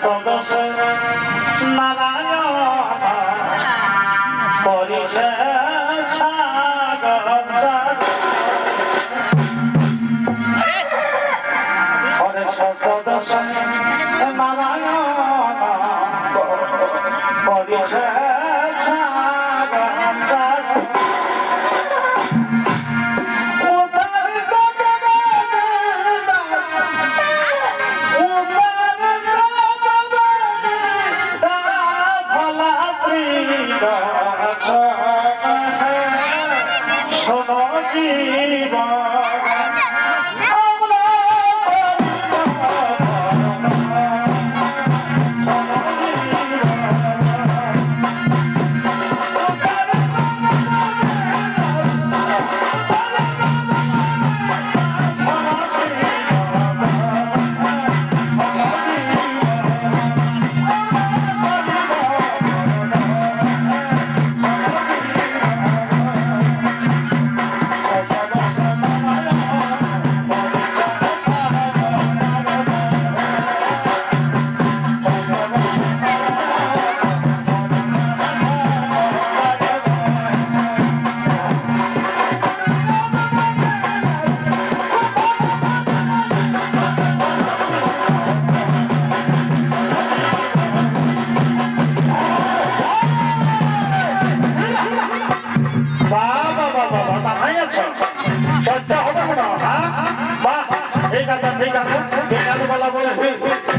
সদস্য নারায়ণ পরিষে সদস্য নারায়ণ পরিষে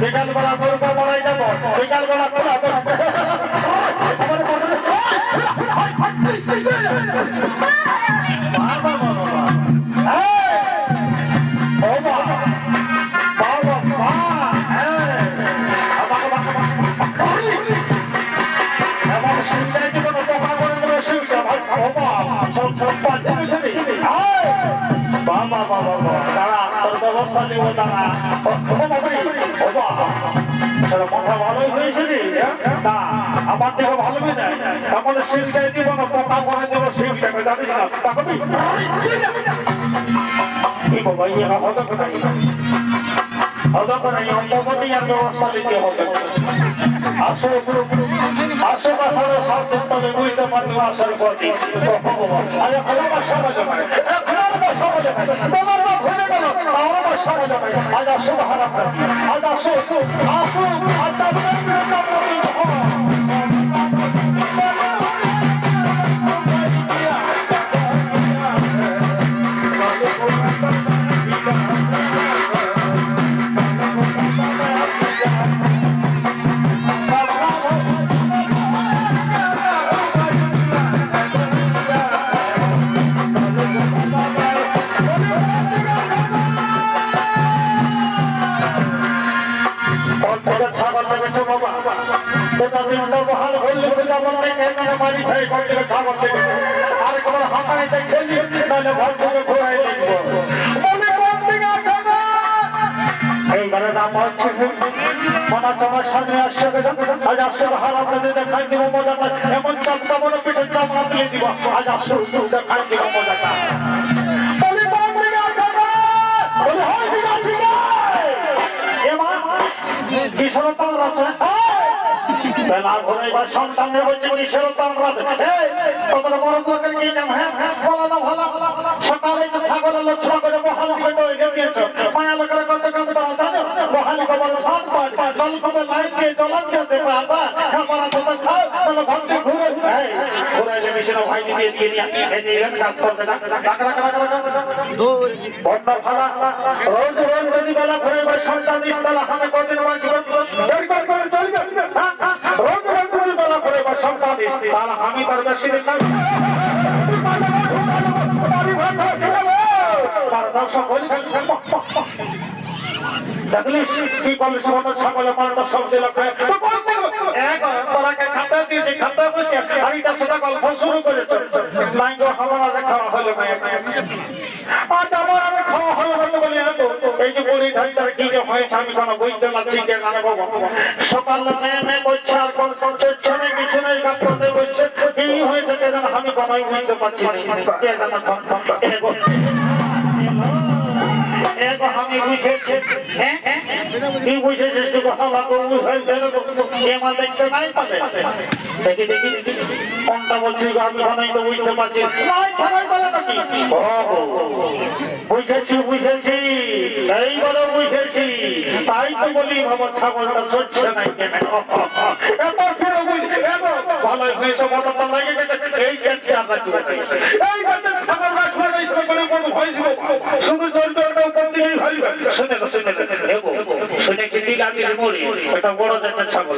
বিকালবেলা গরু মারাই যাবো বিকালবেলা ব্যবস্থা নেব তারা কথা ভালোই হয়েছে তা আমার থেকে ভালো হয়ে যায় তারপরে শিলটাই দিব না পোকা করে দেবো শিলটাকে জানিস না কি বাবা ইয়ে হতো কোথায় হতো কোথায় অন্তর্গতই আর ব্যবস্থা নিতে হবে আসো আসো আসলে সাবধান তবে বুঝতে পারবো আসল পথে আরে আমার সমাজ হয় সমাজ হয় তোমার না ঘুরে গেল আমার সমাজ হয় আজ আসো হারাপ আজ আসো আসো ভালো হলে বাড়ি খাই খাবার থেকে আর কোনো হাঁটাইতে খেলি নাহলে ঘর থেকে ঘোরাই এইবারে নাম হচ্ছে মনে তোমার সামনে আসছে আজ আসছে হারাম দেখাই দিব মজাটা এমন চাপটা মনে পিঠে চাপড়া দিয়ে দিব আজ আসছে দেখাই দিব মজাটা কিশোরতাল আছে বেলা ঘুরাইবার সন্তানের বলছে কিশোরতাল রাতে তোদের বড় লোকের কি নাম হ্যাঁ বলা না ভালো সকালে তো ছাগলের লক্ষ্য করে বহাল দিয়েছ মায়া লোকের কত কাজ করা জানো বহাল খবর ভাত পায় জল খবর লাইট দিয়ে জলান খেতে পারবা খাবার কথা খাও তাহলে ভক্তি ঘুরে ঘুরাইলে মিশনে ভাই দিয়ে দিয়ে নিয়ে কাজ করতে বন্যার ফালা রোজ রোজ যদি বেলা ঘুরাইবার সন্তান ইস্তালা হামে করদিন রোজ রোজ যদি বেলা ঘুরাইবার সন্তান ইস্তালা আমি তার বেশি দেখলাম দেখলিস কি করলিস ছাগলের মালটা সবজি লোক খাতা দিয়ে খাতা বসে আরেকটা সেটা গল্প শুরু করেছে খাওয়া হলো খাওয়া হলো বলে এই যে বলি ধানটার কি যে হয়েছে আমি কোনো বুঝতে পারছি যে সকাল মেয়ে বলছে আর কোন পেছনে পিছনে কাজ করতে বলছে কি হয়েছে আমি কোনো বুঝতে পারছি না আমি বুঝেছি কি বুঝেছিস তুই কথা আমার দেখতে নাই পাবে দেখি দেখি কোনটা বলছি আমি ঘনাই তো বুঝতে পারছি বুঝেছি বুঝেছি এইবারও বুঝেছি তাই তো বলি আমার ছাগলটা চলছে নাই কেন ভালোই হয়েছে মতো লাগে এই যাচ্ছে আপনার এই ছাগল রাখলে হয়েছিল শুধু দরিদ্রটা উপর দিকেই ভাই শুনে শুনে শুনে কি বিলাগির মরি এটা বড় জাতের ছাগল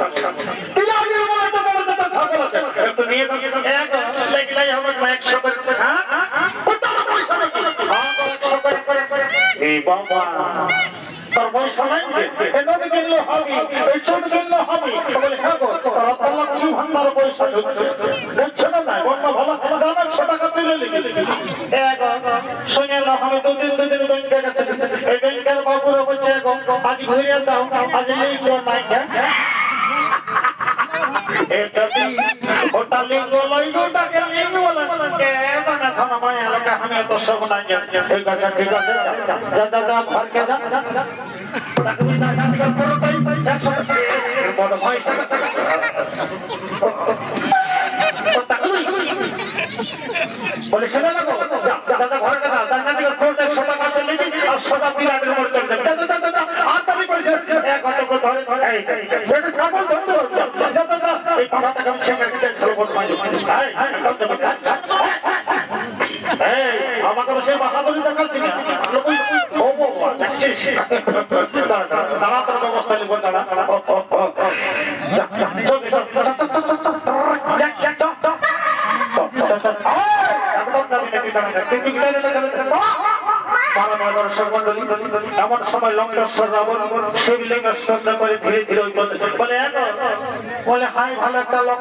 বিলাগির মরি তো বড় জাতের ছাগল আছে একটু নিয়ে লাগলাই আমার 100 করে হ্যাঁ কত পয়সা এই বাবা তোর পয়সা নাই এটা কিনলে হবে এই ছোট কিনলে হবে বলে হ্যাঁ গো তাহলে কি ভান্ডার পয়সা বুঝছো না অন্য ভালো দাদা 100 টাকা তুলে লিখে শুনে না আমি দুদিন ব্যাংকে গেছে এই ব্যাংকের বাবুরা বলছে আজ ঘুরে দাও আজ এই নাই এটা কি ওটা লিঙ্গ লইগোটাকে লিঙ্গ বলে কে না খানা মায়া লাগা আমি তো সব না ঠিক আছে দাদা ঘরকে যা তাকবি না কাটকা করো তাই বড় পয়সা তো তাকবি বলে সেটা লাগো দাদা ঘরকে যা দাদা দিকে কোটে 100 টাকা চলে দিই আর 100 টাকা বিরাটের মোড় চলে দাদা আর তুমি কইছো এক হাতে ধরে এই সেটা ছাগল ধরতে দাদা এই পাড়াটা কাম ছেড়ে দিতে সর্বত মাইল এই আমাকে সে বাহাদুরি দেখাচ্ছি না ও বাবা দেখছিস তারা তোর ব্যবস্থা নিব দাদা এমন সময় লঙ্কেশ্বর রাবণ শিবলিঙ্গের শ্রদ্ধা করে ধীরে ধীরে বলে বলে হাই ভালো একটা লোক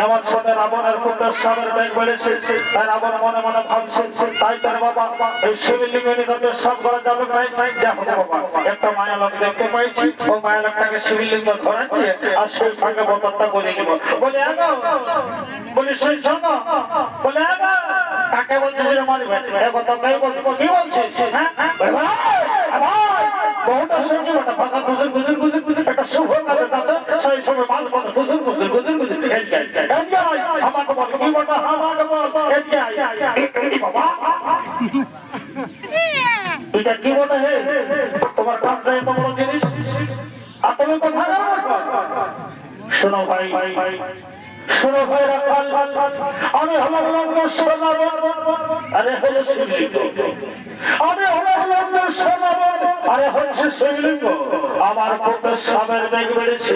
এমন সময় রাবণের কুণ্ডেশ্বরের বেগ বেড়েছে তাই রাবণ মনে মনে ভাবছে তাই তার বাবা এই শিবলিঙ্গের নিকটে সব করা যাবে একটা মায়া লোক দেখতে পাইছি ও মায়া লোকটাকে শিবলিঙ্গ ধরে দিয়ে আর সেই সঙ্গে বোতলটা করে নিব বলে বলি সেই সঙ্গ বলে কাকে বলছিস মারবে কথা তাই বলছি কি বলছিস হ্যাঁ বহুটা সঙ্গে ফাঁকা গুজর গুজর গুজর গুজর একটা শুভ কাজের কাছে সেই সময় মানুষ গুজর গুজর গুজর গুজর আমাকে বল কি বটা আমাকে বল বাবা তুইটা কি বলে হে তোমার কাছে এত বড় জিনিস আর তুমি কোথায় শোনো ভাই শোনো ভাই রাখাল আমি হলাম লঙ্কেশ্বর আরে হলো শিবলিঙ্গ আমি হলাম লঙ্কেশ্বর আরে হচ্ছে শিবলিঙ্গ আমার কোটের সামের বেগ বেড়েছে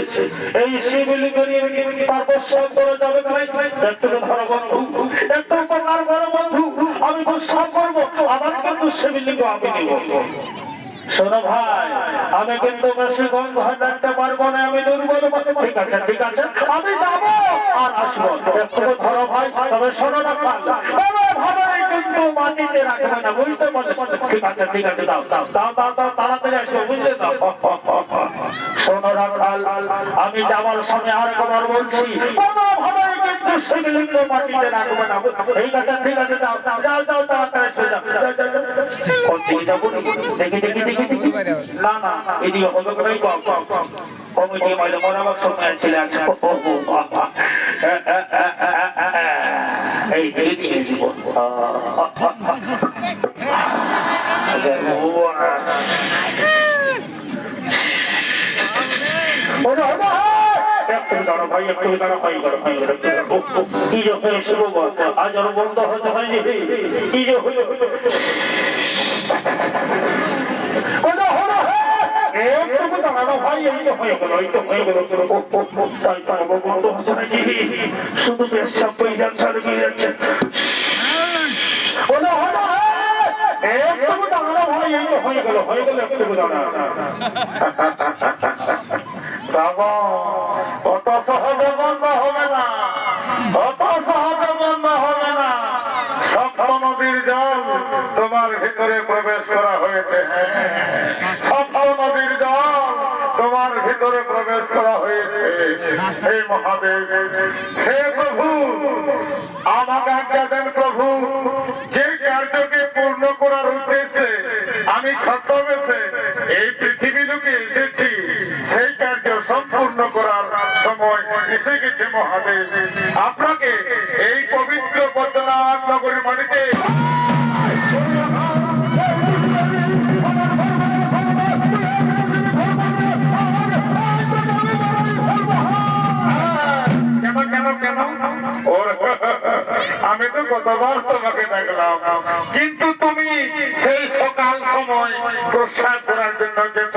এই শিবলিঙ্গ নিয়ে তারপর করে যাবে একটু ধরো বন্ধু একটু উপকার করো বন্ধু আমি বিশ্বাস করবো আমার কিন্তু শিবলিঙ্গ আমি নিব শোনো ভাই আমি কিন্তু বেশি গন্ধ হাঁটাতে পারবো না আমি দুর্বল ঠিক আছে আমি যাবো আর আসবো একটু ধরো ভাই তবে শোনো না কিন্তু মাটিতে রাখবে না বুঝতে পারছো ঠিক আছে দাও তাড়াতাড়ি আসবো বুঝলে দাও শোনো রাখাল আমি যাওয়ার সময় আর একবার বলছি কোনোভাবেই কিন্তু শিবলিঙ্গ মাটিতে রাখবে না ঠিক আছে যাও তাড়াতাড়ি এসে যাও দেখি না এদিকে হবে কোথায় কমিটি মাইলে মরাবার সময় ছেলে আছে এই দিয়ে জীবন কি যে হয়েছে আজ আর বন্ধ হতে হয়নি কি যে হয়ে শুধু পেশাব হয়ে যাচ্ছে আর গিয়ে যাচ্ছে হয়ে গেল একটু দাঁড়া বাবা অত সহজে বন্ধ হবে না অত সহজে বন্ধ হবে না সপ্ত নদীর জল তোমার ভিতরে প্রবেশ করা হয়েছে সপ্ত নদীর জল তোমার ভিতরে ভিতরে প্রবেশ করা হয়েছে। হে মহাদেব, হে প্রভু, আমাকে আজ্ঞা দেন প্রভু, যে কার্যকে পূর্ণ করার উদ্দেশ্যে আমি ছদ্মবেশে এই পৃথিবী লোকে এসেছি, সেই কার্য সম্পূর্ণ করার সময় এসে গেছে মহাদেব। আপনাকে এই পবিত্র বৈদ্যনাথ নগরীর মাটিতে আমি তো কতবার তোমাকে দেখলাম, কিন্তু তুমি সেই সকাল সময় প্রস্রাব করার জন্য গেছ,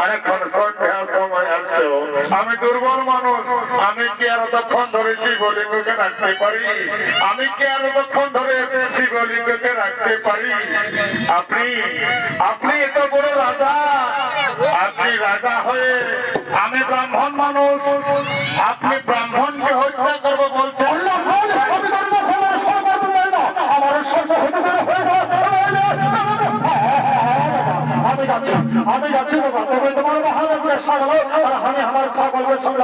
আর এখন সন্ধ্যার সময় আসছো। আমি দুর্বল মানুষ, আমি কি আর তখন ধরে শিবলিঙ্গকে রাখতে পারি? আমি কি আর তখন ধরে শিবলিঙ্গকে রাখতে পারি? আপনি এত বড় রাজা, আপনি রাজা হয়ে আমি ব্রাহ্মণ মানুষ, আপনি ব্রাহ্মণকে হত্যা করবো বলছেন? আমি যাচ্ছি তোমার মহানগরের ছাগল, আমি আমার ছাগলের সঙ্গে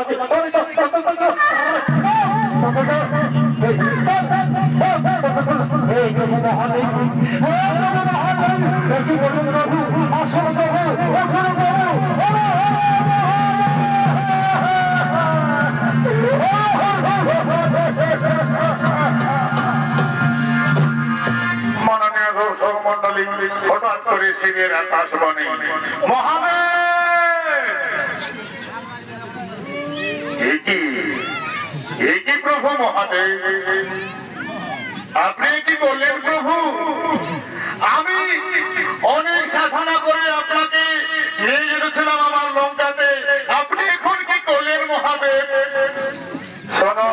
মাননীয় দর্শক মন্ডলী, হঠাৎ করে শিবের আকাশবাণী, মহাদেব, কি প্রভু মহাদেব, আপনি কি বললেন প্রভু? আমি অনেক সাধনা করে আপনাকে নিয়ে যেতেছিলাম আমার লঙ্কাতে, আপনি এখন কি করলেন মহাদেব? শোনো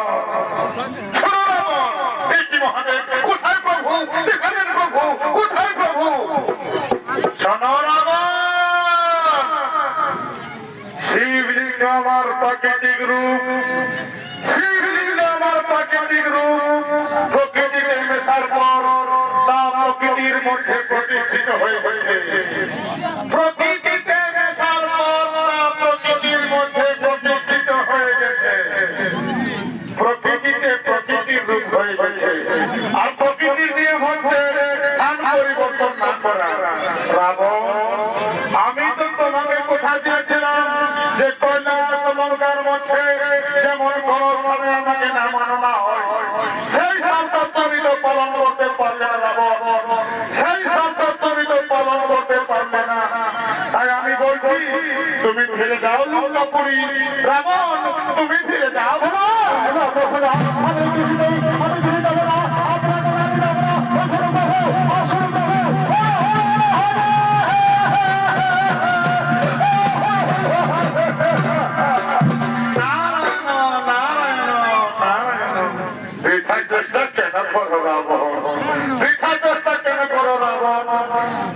মহাদেব, কোথায় প্রভু? এখানে প্রভু, কোথায় প্রভু? শোনো শিবলিঙ্গ আমার প্রাকৃতিক রূপ, শিবলিঙ্গ আমার প্রাকৃতিক রূপ, প্রকৃতিতে মেশার পর তা প্রকৃতির মধ্যে প্রতিষ্ঠিত হয়ে গেছে। প্রকৃতিতে মেশার পর তা প্রকৃতির মধ্যে প্রতিষ্ঠিত হয়ে গেছে। প্রকৃতিতে প্রকৃতির রূপ হয়ে গেছে, আর প্রকৃতির নিয়ে হচ্ছে স্থান পরিবর্তন না করা। রাবণ, আমি তো তোমাকে কথা দিয়েছিলাম যে কয়লার মধ্যে যেমন কোনভাবে আমাকে না মানা হয়, সেই শান্তরিত পালন করতে পারলে না রাবণ, সেই শান্তরিত পালন করতে পারলে না। তাই আমি বলছি, তুমি ফিরে যাও লঙ্কাপুরী। রাবণ, তুমি ফিরে যাও।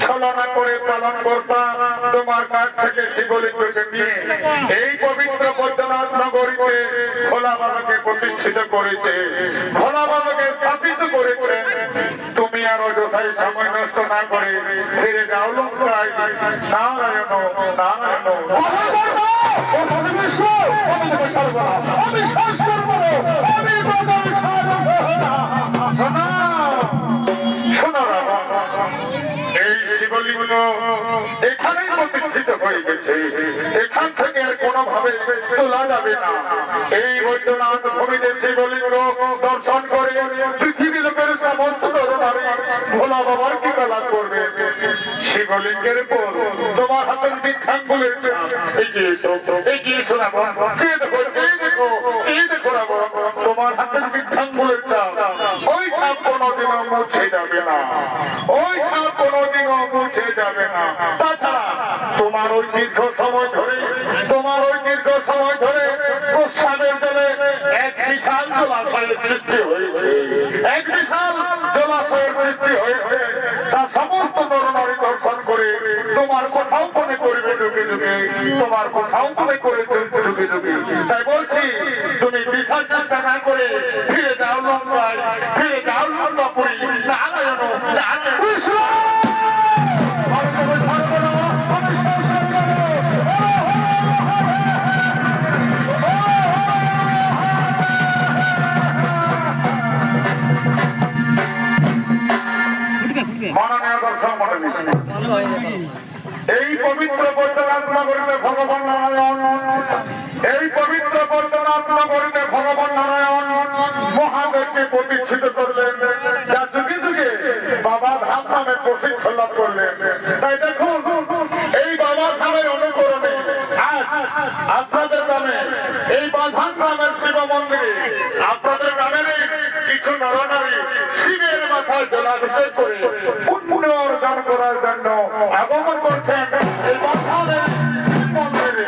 ছলনা করে পালন করতা তোমার কাছ থেকে শিবলিঙ্গকে নিয়ে এই পবিত্র বৈদ্যনাথ নগরীতে ভোলা বাবাকে প্রতিষ্ঠিত করেছে, ভোলা বাবাকে স্থাপিত করেছে। তুমি আর অযথাই সময় নষ্ট না করে ফিরে যাও লঙ্কায়। নারায়ণ নারায়ণ। এই শিবলিঙ্গ এখানেই প্রতিষ্ঠিত হয়ে গেছে, এখান থেকে আর কোনোভাবে তোলা যাবে না। এই বৈদ্যনাথ ভূমিতে শিবলিঙ্গ দর্শন করে পৃথিবী লোকের সমস্ত নরনারী ভোলা বাবার কৃপা লাভ করবে। শিবলিঙ্গের পর তোমার হাতের বৃদ্ধাঙ্গুলের এগিয়ে শোনাবো, তোমার হাতের বৃদ্ধাঙ্গুলের চাপ, ওই চাপ কোনোদিনও মুছে যাবে না, ওই চাপ কোনোদিনও মুছে যাবে না। তাছাড়া তোমার ওই দীর্ঘ সময় ধরে প্রস্রাবের জলে এক বিশাল জলাশয়ের সৃষ্টি হয়েছে, এক বিশাল জলাশয়ের সৃষ্টি হয়েছে। তা সমস্ত নরনারী দর্শন করে তোমার কোথাও মনে করবে ঢুকে ঢুকে, তোমার কোথাও মনে করে ঢুকে ঢুকে। তাই বলছি, তুমি বিশাল চিন্তা না করে ফিরে যাও লঙ্কায়, ফিরে যাও লঙ্কাপুরী। নারায়ণ নারায়ণ। এই পবিত্র বৈদ্যনাথ নগরীতে ভগবান নারায়ণ, এই পবিত্র বৈদ্যনাথ নগরীতে ভগবান নারায়ণ মহাদেবকে প্রতিষ্ঠিত করলেন, যা যুগে যুগে বাবা ধাম নামে প্রশিক্ষণ লাভ করলেন। তাই দেখুন এই বাবা ধামের অনুকরণে আপনাদের গ্রামে এই বাঁধান গ্রামের শিব মন্দিরে আপনাদের গ্রামের কিছু নরনারী শিবের মাথায় জলাভিষেক করে পুণ্য অর্জন করার জন্য আগমন করছেন এই বাঁধানের মন্দিরে।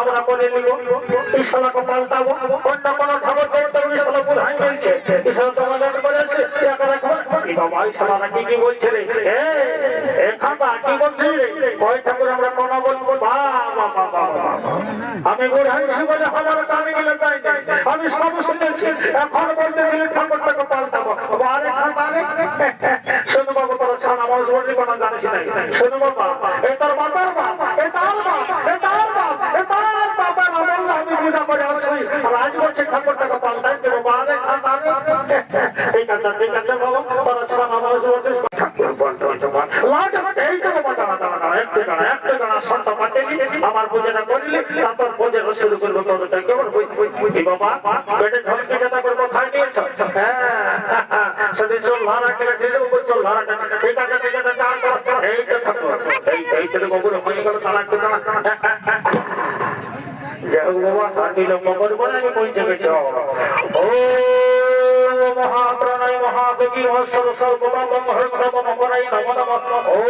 আমরা করে নিব, এই শালাকে পাল্টাবো, অন্য কোনো খবর করতে হবে, শালা ভুল হাই কিসের সমাধান করেছে বাবা সারা কি বলছে রে খাতা কি বলছি রে ওই ঠাকুর আমরা কোন বলবো আমি বুড়াইছি বলে আমার কানে গেলে তাই আমি সব শুনেছি এখন বলতে গেলে ঠাকুরটাকে পাল্টাবো আরে খাতা রে শোনো বাবা তোর ছানা মানুষ বলছি কোনো জানিস নাই শোনো বাবা এ তোর মাতার বাপ এ তার বাপ এ তার বাপ এ তার বাবা বললো আমি পূজা করে আসছি আর আজ বলছে ঠাকুরটাকে পাল্টাই দেবো আরে খাতা রে ঠিক আছে বাবা তোর ছানা মানুষ বলছিস ঠাকুর বলতে লাজ আমাকে এই দেবো একটু গানা সন্ত পাঠিয়ে আমার পূজাটা করলি তারপর পূজা শুরু করবো তোরটা কেমন বুঝি বাবা পেটে ঢলকে যেটা করবো খাই নিয়েছ সেদিন চল ভাড়া কেটে ছিল চল ভাড়া ঠিক আছে এই তো ঠাকুর এই ছেলে বাবুর হয়ে গেল তারা একটু গানা যাই হোক বাবা তার বিলম্ব করবো না আমি পৌঁছে গেছি ও মহাপ্রাণায় মহাদেবী মহস্বর সর্বদাম হরগ্রম মকরাই নম নম ও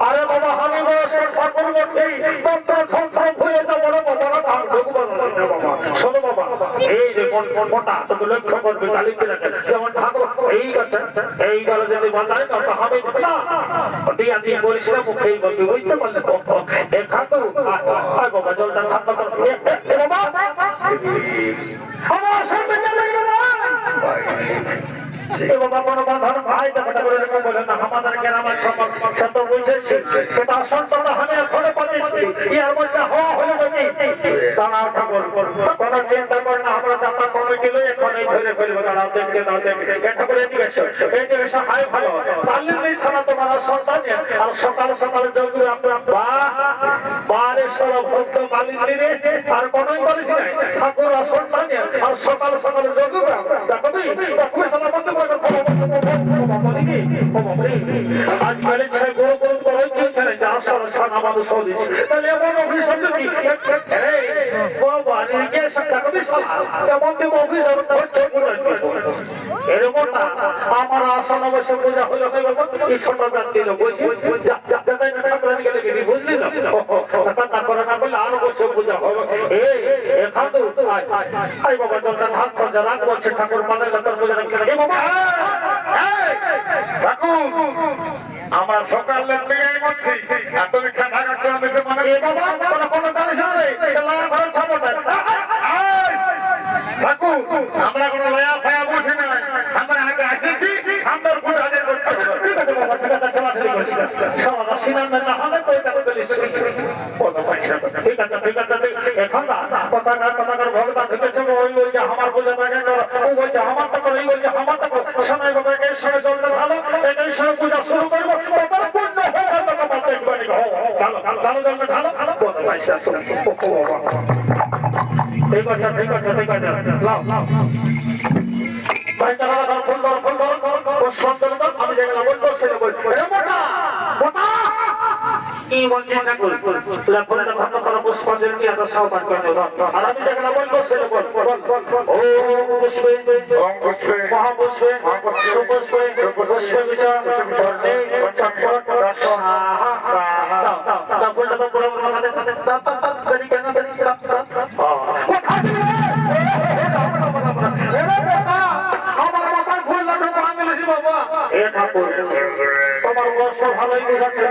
আরে বাবা আমি বয়সের ঠাকুর বলছি শোনো বাবা এই যে মোটা তুমি লক্ষ্য করবে কালিকে যেমন ঠাকুর এই গেছে এই গেলে যদি বাজারে আমি না দিয়া দিয়ে বলিস না মুখেই বলবি বুঝতে পারলে এ ঠাকুর বাবা জলটা ঠান্ডা করবে আমার সামনে বাবা কোনো বাঁধার ভাই দেখা করে বলে না আমাদের গ্রামের সত বুঝেছি সেটা সন্তান আমি এখনো পাচ্ছি ইয়ার মধ্যে হওয়া হলে যদি দাঁড়াও ঠাকুর কোনো চিন্তা করে না আমরা যাত্রা কমিটি লই এখনই ধরে ফেলবো দাঁড়াও দেখতে দাও দেখতে এটা করে এদিকে এসো হাই ভালো চালিয়ে নেই ছাড়া তোমার সন্তান আর সকাল সকালে যোগ আপনার বারে সব ভক্ত কালী দিনে আর কোনোই বলিস নাই ঠাকুর আর সন্তান আর সকাল সকালে যোগ দেখবি দেখবি সালা বলতে আজকাল গরু গরু করাই চলছে না যা সারা মানুষ তাহলে এমন অভিযোগ কি এরকমটা আমার আসন অবশ্য পূজা হলে ছোট দিল বলছি বুঝলি না করে না বললে আরো বছর পূজা হলো বাবা জলটা হাত খরচা রাখ বলছে ঠাকুর মানে পূজা আমার সকাল বলছি তুমি খানা কোনো জানিস আমরা কোনো লয়া ফায়া বসে না আমরা আগে আসেছি আমরা পূজাদের করতে ঠিক আছে এখন পতাকার ভগবান ঢুকেছে ওই বলছে আমার পূজা তাকে করো ও বলছে আমার তো করো এই বলছে আমার তো সময় বাবাকে সঙ্গে চলতে ভালো এটাই সঙ্গে পূজা শুরু করবো তোমার পূর্ণ হয়ে ভালো ভালো পয়সা ঠিক আছে ভাই তারা ফুল ধর আমি যেগুলো বলবো সেটা বলবো কি বলছেন ঠাকুর ফুলটা ভালো করে পুষ্পাঞ্জলি দিয়ে এত সাবধান করে দেবো আর আমি যেগুলো বলবো সেটা বলবো ওম পুষ্পে মহাপুষ্পে সুপুষ্পে পুষ্পে বিজয় বর্ণে চম্পট তা ফুলটা তো পুরো আমাদের সাথে কেন তোমার বয়স ভালোই বুঝাচ্ছে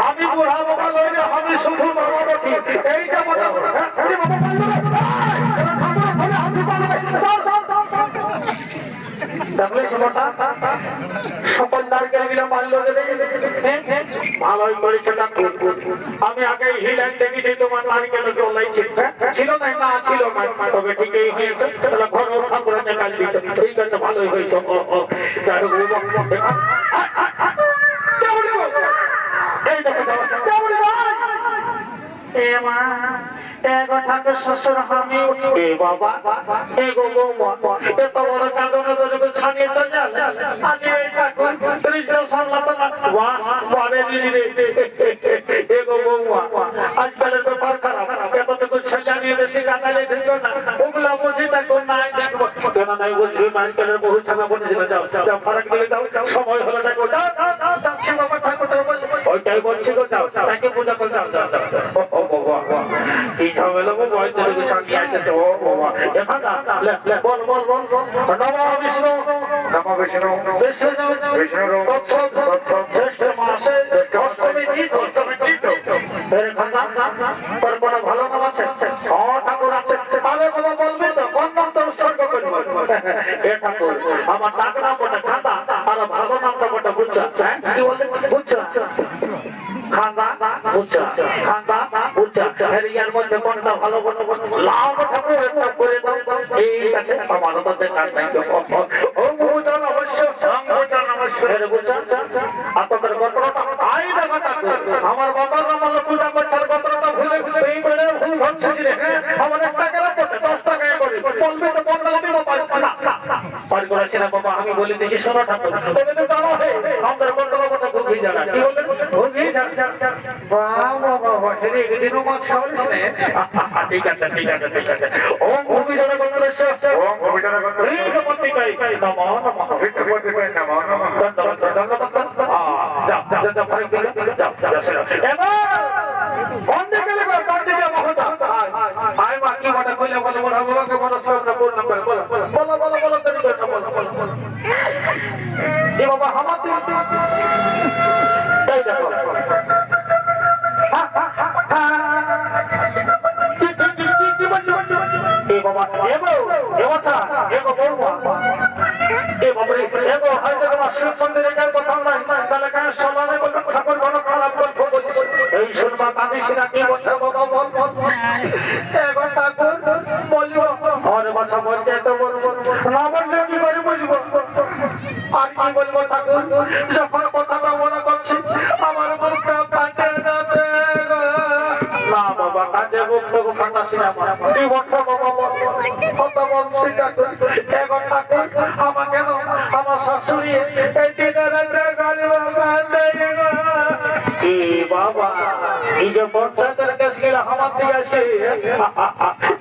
আমি বুড়া বাবা লইলে আমি শুধু বাবা বলি এইটা সকল নারকেল গুলো মানলো ভালোই করেছে আমি আগে হিলাইন দেখেছি তোমার নারকেল ছিল না না ছিল না তবে ঠিকই হয়েছে ঘর ঠাকুর কাল দিতে ঠিক আছে ভালোই হয়েছে শ্বশুর আমি বাবা এগো বৌমা এত বড় কাঁদনে তো ছানিয়ে তো আমি এই ঠাকুর এগো বৌমা আজকাল তো বার খারাপ এতটুকু ছেলে নিয়ে বেশি গাঁদালে দিল না ওগুলা বুঝি দেখো নাই দেখবো কেন নাই বলছি নারকেলের বহু ছানা বলেছিল যাও ফারাক দিলে যাও সময় হলো দেখো বাবা ঠাকুর ওইটাই বলছি গো, যাও তাকে পূজা করে যাও যাও যাও। ও বাবা কি ঝামেলা গো, ভয় তো দেখে সঙ্গে আছে তো। ও বাবা এখন বল বল বল নমো বিষ্ণু নমো বিষ্ণু বিষ্ণু বিষ্ণু জ্যেষ্ঠ মাসে অষ্টমী তিথি এর খানা তোর কোনো ভালো নাম আছে? ঠাকুর আছে, তাহলে বাবা বলবি তো কোন নাম তোর উৎসর্গ করবো? এ ঠাকুর আমার ডাক নাম বটে খান্দা, আর ভালো নামটা বটে বুঝছা। কি বললে বুঝছা? খান্দা বুঝছা, খান্দা বুঝছা। এর মধ্যে কোনটা ভালো বলো? লাভ ঠাকুর একটা করে দাও। ঠিক আছে, আমার তো দেখার নাই। ও ভূজন অবশ্য ভূজন অবশ্য বুঝছা। আর তোদের গোত্রটা আই দেখা ঠাকুর আমার বাবার নাম পূজা করছে, আর গোত্রটা ভুলে এই বেড়ে ভুল ভাবছিস রে। আমার একটা গেলে 10 টাকা করে বলবি তো বন্ধ দিও না পার করেছে না বাবা। আমি বলি দেখি শোনো ঠাকুর, তবে তো জানো হে আমাদের গোত্র কথা ভুগি জানা। কি বললেন? ভুগি জানা। বাবা বাবা হেরে দিন মাছ খাওয়ালিস নে। ঠিক আছে ঠিক আছে ঠিক আছে। ওম ভূমি জানা গোত্রেশ ওম ভূমি জানা গোত্রেশ ঋতপতি কাই নমো নমঃ ঋতপতি কাই নমো নমঃ ধন্যবাদ। যা যা যা ভাই যা যা। এবার কোন দিকে লাগো? কোন দিকে মহতা? আয় মা কি বড় কইলে বলে বড় বাবাকে বড় সরনা পূর্ণ করে বলো বলো বলো বলো তুমি করে বলো বলো। এ বাবা হামাতে এই দেখো কি বলছো? এ বাবা এগো এগোটা এগো বলবো এ বাবা এগো হয়তো তোমার শিব মন্দিরে যাই কথা নাই, তাহলে কেন সমানে বলবো ঠাকুর বড় খারাপ করবো বলছি। এই শুনবা কাঁদিস না, কি বলছো বাবা বল বল। এগো ঠাকুর বলবো আর কথা বলতে তো বলবো না, বললে কি করে বলবো? আর কি বলবো ঠাকুর, যখন কথাটা মনে করছি আমার মুখটা ফাটে যাবে। না বাবা কাজে মুখ তো ফাটাছি না, কি বলছো বাবা বল কথা বলছি ঠাকুর। এগো ঠাকুর আমাকে আমার শাশুড়ি এই দিনের রাত্রে গাড়ি বাবা এই যে পঞ্চায়েতের কেস গেলে আমার দিকে আসে।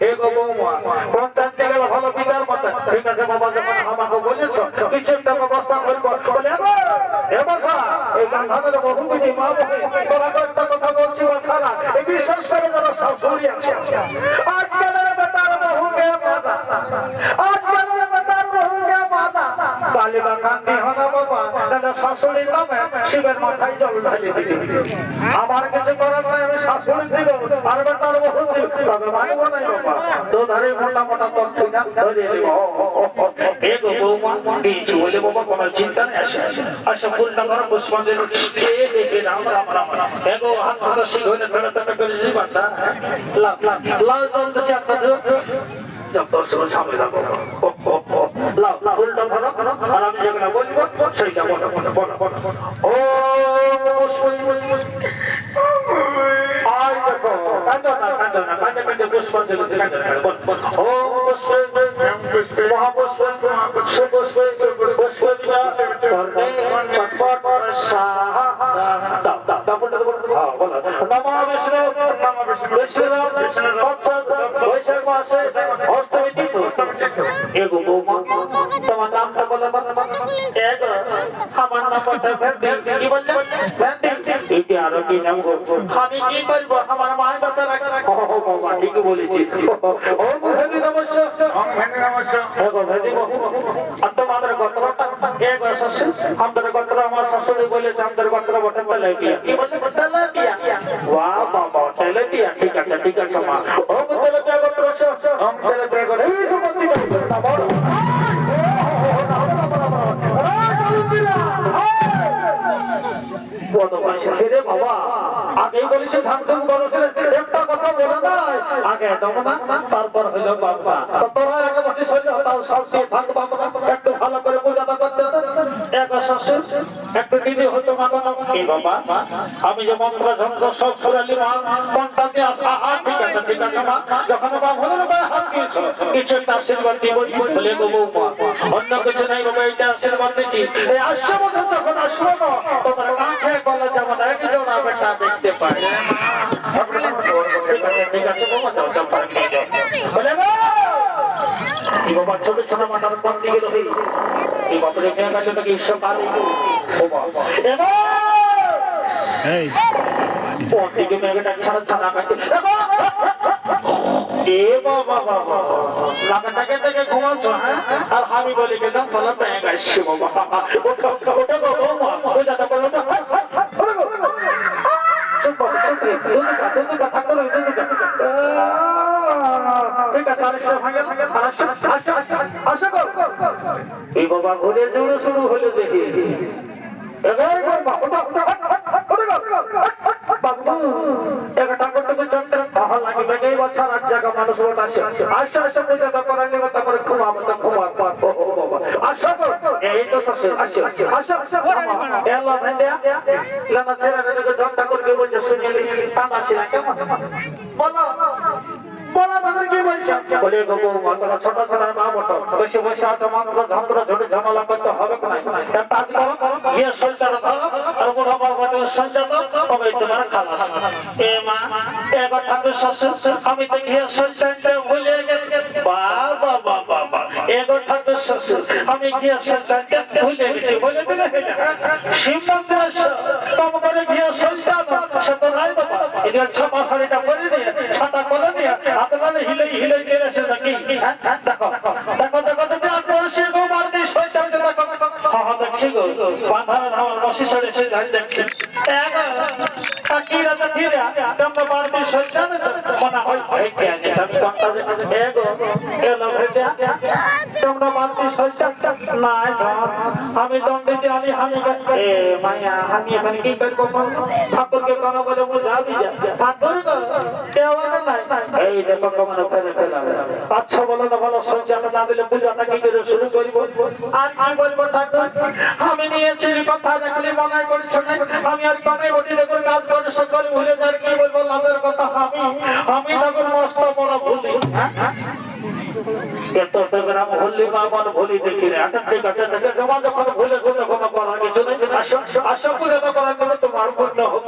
এগো বৌমা পঞ্চায়েত গেলে ভালো বিচার মতো। ঠিক আছে বাবা, যখন আমাকে বলেছ কিছু একটা ব্যবস্থা করবো বলে এই গান্ধানের বহুবিধি মা বলে তোরা একটা কথা বলছি সারা এই বিশ্বাস করে যারা শাশুড়ি আছে। আজকালের বেটার বহুকে বাধা, আজকালের বেটার বহুকে বাধা কালিবা কান্দি হনা বাবা তাহলে শাশুড়ির নামে শিবের মাথায় জল ঢালি দিবি। আমার কিছু করার নাই, আমি শাশুড়ি দিব আর বেটার বহু দিব, তবে ভাই বোনাই বাবা তো ধরে মোটা মোটা তথ্য না ধরে দিব। এগো বৌমা দিয়েছি বলে বাবা কোনো চিন্তা নেই। আসা ফুলটা ধরো পুষ্পাঞ্জলি খেয়ে দেখে রাম রাম রাম রাম। এগো হাত হাতে শিখে ফেলে তাকে করে দিই বাচ্চা লাল লাল জল দিচ্ছি একটা যত সামনে যাবো লাভ ফুলটা ধরো আর আমি যেগুলো বলবো সেইটা বলো বলো বলো। ও আয় দেখো কাঁদো না কাঁদো না কাঁদে কাঁদে পুষ্পাঞ্জলি ও মহাপুষ্প সুপুষ্প পুষ্প দিলা নমো বিষ্ণু বিষ্ণু বৈশাখ মাসে অষ্টমী তিথি। এগো বৌমা তোমার নামটা বলো। এগো আমার নামটা ভ্যান্ডি। কি বললে? ভ্যান্ডি। এটি আরো কি নাম গো? আমি কি করবো আমার মায়ের কথা রাখা। ও বাবা ঠিক বলেছি। ও ভ্যান্ডি নমস্কার ভ্যান্ডি নমস্কার। এগো ভ্যান্ডি আর তোমাদের গোত্রটা এগো শাশুড়ি আমাদের গোত্র আমার শাশুড়ি বলেছে আমাদের গোত্র বটে তেলেটিয়া। কি বললে? তেলেটিয়া। বাহ বাবা তেলেটিয়া। ঠিক আছে ঠিক আছে মা। ও তেলেটিয়া গোত্র हम तेरे बेगो रे तो बंदी ना बोल বড় মানুষ রে বাবা আগেই বলেছে ধান ধান বড় ছেলে একটা কথা বলে না আগে দাও না তারপর হলো বাবা তোরা আগে বসে হলো তাও সব দিয়ে থাক বাবা একটু ভালো করে পূজাটা করতে এক শাশুড় একটু দিদি হতো মাতানো কি বাবা আমি যে মন্ত্র যন্ত্র সব ছড়ালি মা কোনটাতে ঠিক আছে মা যখন বাবা হলো হাত দিয়েছো কিছু একটা আশীর্বাদ দিব বলে গো বৌমা অন্য কিছু নাই বাবা এটা আশীর্বাদ দিচ্ছি এই আশীর্বাদ যখন আসলো না তোমার কাছে বলা যাবে না একজন বেটা দেখতে পারে ঠিক আছে বাবা যাও যাও পারে নিয়ে যাও বলে গো এই বাবা ছোট ছোট মাটার কোন দিকে রবি এই বাবা রেখে গেল তো কি ঈশ্বর পারে ও বাবা এবার ওদিকে মেঘটা ছাড়া ছাড়া কাটে এ বাবা বাবা লাগাটাকে থেকে ঘুমাচ্ছ হ্যাঁ আর আমি বলি কে দাম ফলা ব্যাগ আসছে বাবা ওটা ওটা গো মা ও দাদা বলো না এই বাবা ঘুরে জোরে শুরু হলো দেখি ছোট ছোট মা বটো বসে বসে আছো মাত্র ঝাঁকড়া ঝুড়ে ঝামেলা করতে হবে আমি তো ঘিয়ে সন্তানটা ভুলে গেছি বাবা বাবা এগো ঠাকুর শ্বশুর আমি ঘিয়ে সন্তানটা ভুলে গেছি বলে দিলে শিব মন্দির কম করে ঘিয়ে সন্তান সে তো নাই বাবা এদের ছাপা শাড়িটা পরে দিয়ে ছাতা করে দিয়ে হাতে মানে হিলে হিলে গেছে নাকি দেখো দেখো দেখো তুমি আর পড়ছি গো মারবি সন্তানটা দেখো হ্যাঁ দেখছি গো বাঁধার আমার বসে সরে সে দাঁড়িয়ে দেখছি Akira Takira, Dama Marti Shantan, Mana Hoy, আমি দণ্ডে আমি মায়া আমি এখানে কি করবো ঠাকুরকে কোন বলে বুঝা দিয়ে ঠাকুর এই দেখো কেমন ফেলে ফেলাম আচ্ছা বলো না বলো সজ্জাটা না দিলে পূজাটা কি করে শুরু করবো আর কি বলবো ঠাকুর আমি নিয়েছি কথা দেখলে মনে করছো না আমি আর কমে বটি দেখুন কাজ করে সকল ভুলে যার কি বলবো লাভের কথা আমি তখন মস্ত বড় ভুলি এত গ্রাম ভুলি বা আমার ভুলি দেখি রে আচ্ছা ঠিক আছে জমা যখন ভুলে ভুলে কোনো করার কিছু নেই আশা করে তো করার জন্য তোমার পূর্ণ হোক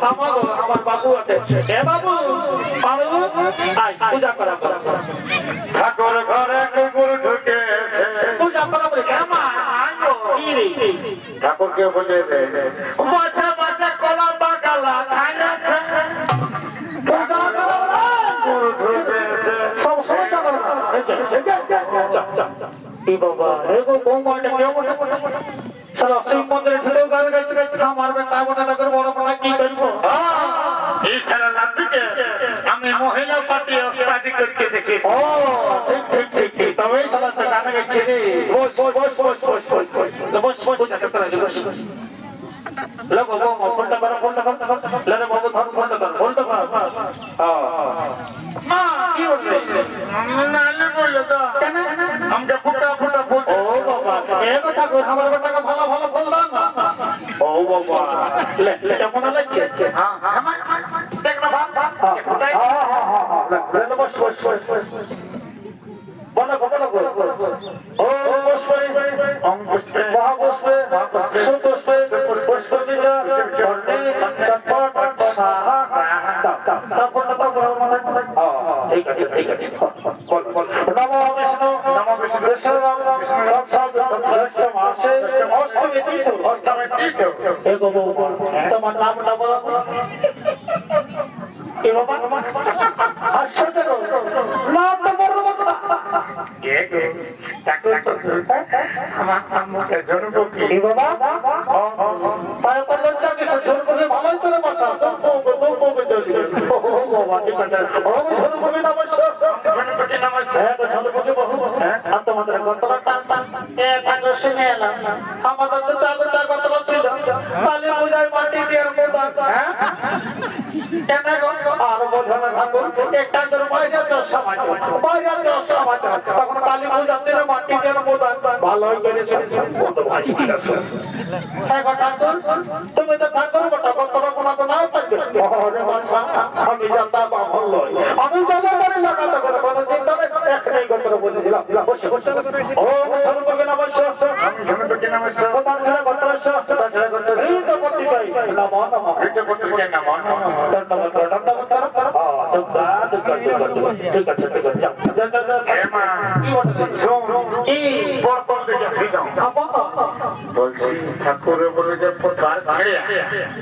আমার বাবু আছে এ বাবু আয় পূজা করা ঠাকুর ঘরে কুকুর ঢুকে পূজা করা বলে ঠাকুরকে বলে বাচ্চা বাচ্চা কলা বাগালা আমি মহিলা পার্টি করতে দেখি তবে গানে গেছি লোক ফোনটা করো ফোনটা করো বাবু ধর ফোনটা করো ফোনটা করো মা কি বলবে নালে বললো তো আমরা ফুটা ফুটা ফুট ও বাবা এ কথা কই আমার কথাকে ভালো ভালো বললাম না ও বাবা লে কেমন লাগছে হ্যাঁ হ্যাঁ দেখ না বাপ ফুটাই হ্যাঁ হ্যাঁ লে বস বস বস বলো বলো ও বস বস মহা বস সন্তোষ ঠিক আছে ঠিক আছে নম বিষ্ণু নম বিষ্ণু তোমার নামটা বলো আমাদের তো চাকরিটা কত ছিল কালী পূজায় মাটি দিয়ে আর বোঝানো ঠাকুর একটা তখন কালী পূজার দিনে মাটি দিয়ে ভালোই করেছে ঠাকুর তুমি তো ঠাকুর বটা কতটা কোনো তো নাও থাকবে আমি জানতাম আমি জানতে পারি লাগাতে করে কোনো চিন্তা একটাই কথা বলেছিলাম ও ধর্মকে নমস্য আমি ধর্মকে নমস্য প্রধান ছেলে গত্রস্য প্রধান ছেলে গত্র এই তো প্রতি ভাই নমঃ নমঃ এই তো প্রতি ভাই নমঃ নমঃ দণ্ডবত দণ্ডবত ঠিক আছে ঠিক আছে যাও এমা কি বলছো কি বড় বড় দেখে যাও বলছি ঠাকুরে বলে যে প্রচার করে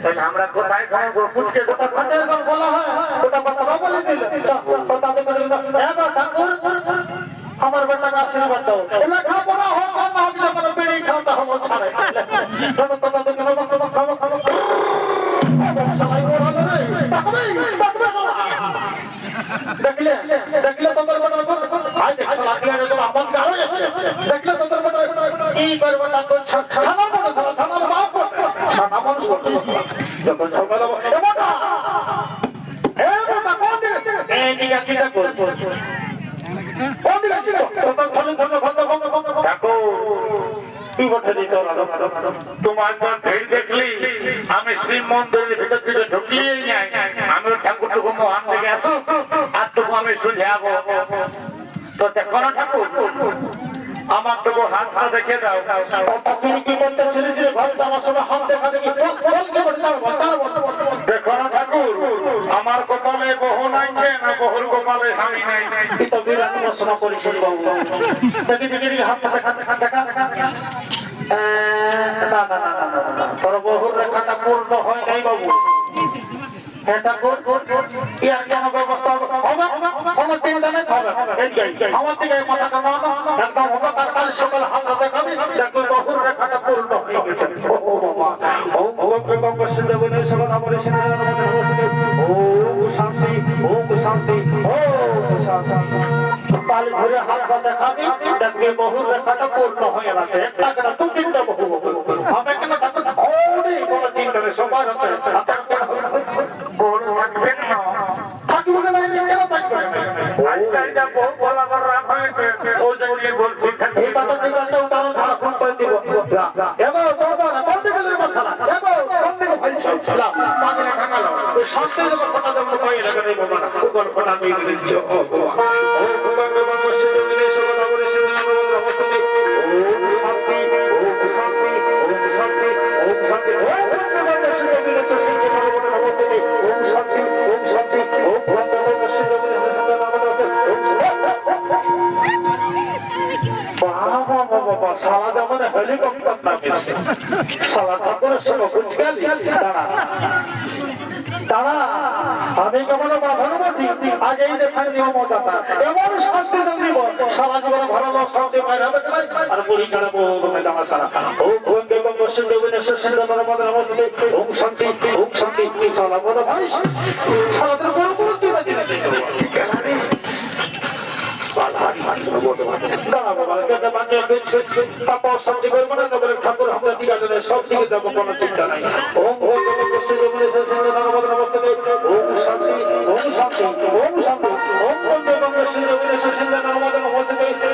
তাহলে আমরা কোথায় খাবো পুচকে কোথা খাতে বলা হয় কোথা কথা বলে দিলে কথা তো বলে ঠাকুর আমার বেটাকে আশীর্বাদ দাও লেখা পড়া হোক না হোক যখন বেড়ে খাওয়া হবো ছাড়ে কথা তো কেন খাবো খাবো দেখলে দেখলে তোমার বেটা দেখলে তোমার বেটা কি করবো থানা বলে থানার বাপ থানা মানুষ যখন সকালে তোমার দেখলি আমি শিব মন্দিরের ভিতর থেকে ঢুকিয়ে যাই আমি ঠাকুর টুকু মহান থেকে আসো আর তবু আমি সুঝাবো তো দেখো না ঠাকুর আমার তবু হাতটা দেখে দাও তুমি কি বলতে ছেড়েছিল ঘরটা আমার সঙ্গে হাত দেখা দেখি দেখো না ঠাকুর আমার কপালে বহু নাই না বহুর কপালে আমি নাই তো বিরাট প্রশ্ন করি শুনি বাবু দেখি দেখি হাতটা দেখা দেখা দেখা দেখা না না না না তোর বহুর রেখাটা পূর্ণ হয় নাই বাবু এটা কোন ইয়ার কেন ব্যবস্থা হবে আমার চিন্তা নেই হবে আমার থেকে মাথা কামানো একদম হবে তার কাল সকাল হাত দেখাবি দেখো বহুর রেখাটা পূর্ণ হয়ে গেছে ও বাবা ও ভগবান গঙ্গা দেবনের সবার আমরে সিনে ও শান্তি ও শান্তি ও শান্তি কাল ঘুরে হাত দেখাবি দেখবে বহুর রেখাটা পূর্ণ হয়ে গেছে একটা তো চিন্তা বহু হবে কেন তাকে ওরে কোনো চিন্তা নেই সবার হাতে আমি কেমন ভালোবাসি আগেই দেখার নিয়ম মজাটা এমন শান্তি দিব সারা জীবন ভালো শান্তি পাই হবে আর পুরী ছাড়া জামা সারা ও ভঙ্গে বঙ্গশ্রী ওম শান্তি ওম শান্তি সারা বড় ভাই সারাদের বড় বড় দিনা দিনা ঠাকুর আমরা দিকে সব দিকে যাবো কোনো চিন্তা নাই ওম ওম শান্তি ওম শান্তি ওম শান্তি ওম শান্তি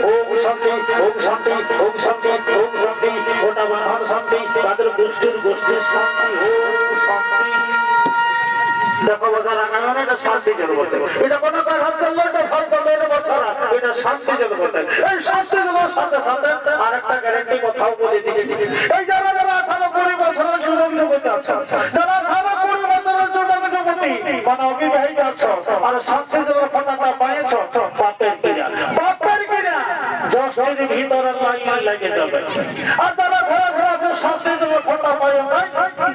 ওম শান্তি ওম শান্তি ওম শান্তি ওটা মহান শান্তি তাদের গোষ্ঠীর শান্তি ওম শান্তি দেখো বোঝা লাগানো এটা শান্তি জগতে এটা কোনো হাত করলো এটা ফল করলো এটা বছরা এটা শান্তি জগতে এই শান্তি জগতের সাথে সাথে আরেকটা গ্যারান্টি কথাও বলে দিচ্ছি এই যারা যারা 18-20 বছরের যুবক যুবতী আছে যারা 18-20 বছরের যুবক যুবতী মানে অবিবাহিত আছো আর শান্তি জগতের ফটাটা পাইছো বাপের কিনা যশের ভিতরে লাগে যাবে আর যারা ঘরে ঘরে আছে শান্তি জগতের ফটা পায়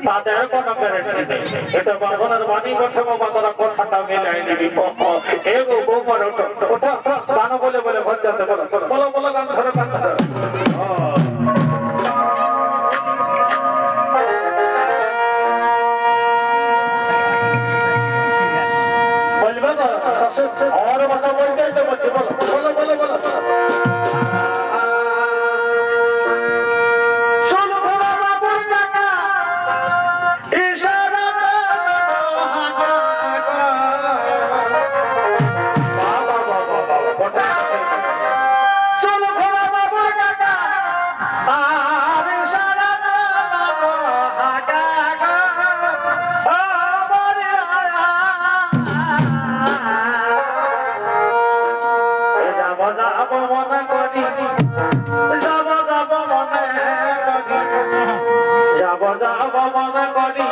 তাদের কোনো গ্যারান্টি নেই এটা ভগবানের বাণী কথা বাবা তারা কথাটা মিলাই নিবি এগো গোবর ওটা গান বলে বলে ভর যাতে বলো বলো গান ধরে গান ধরে বলবে না আর কথা বলতে তো বলছি বলো বলো বলো বলো যাব যাব মনে করি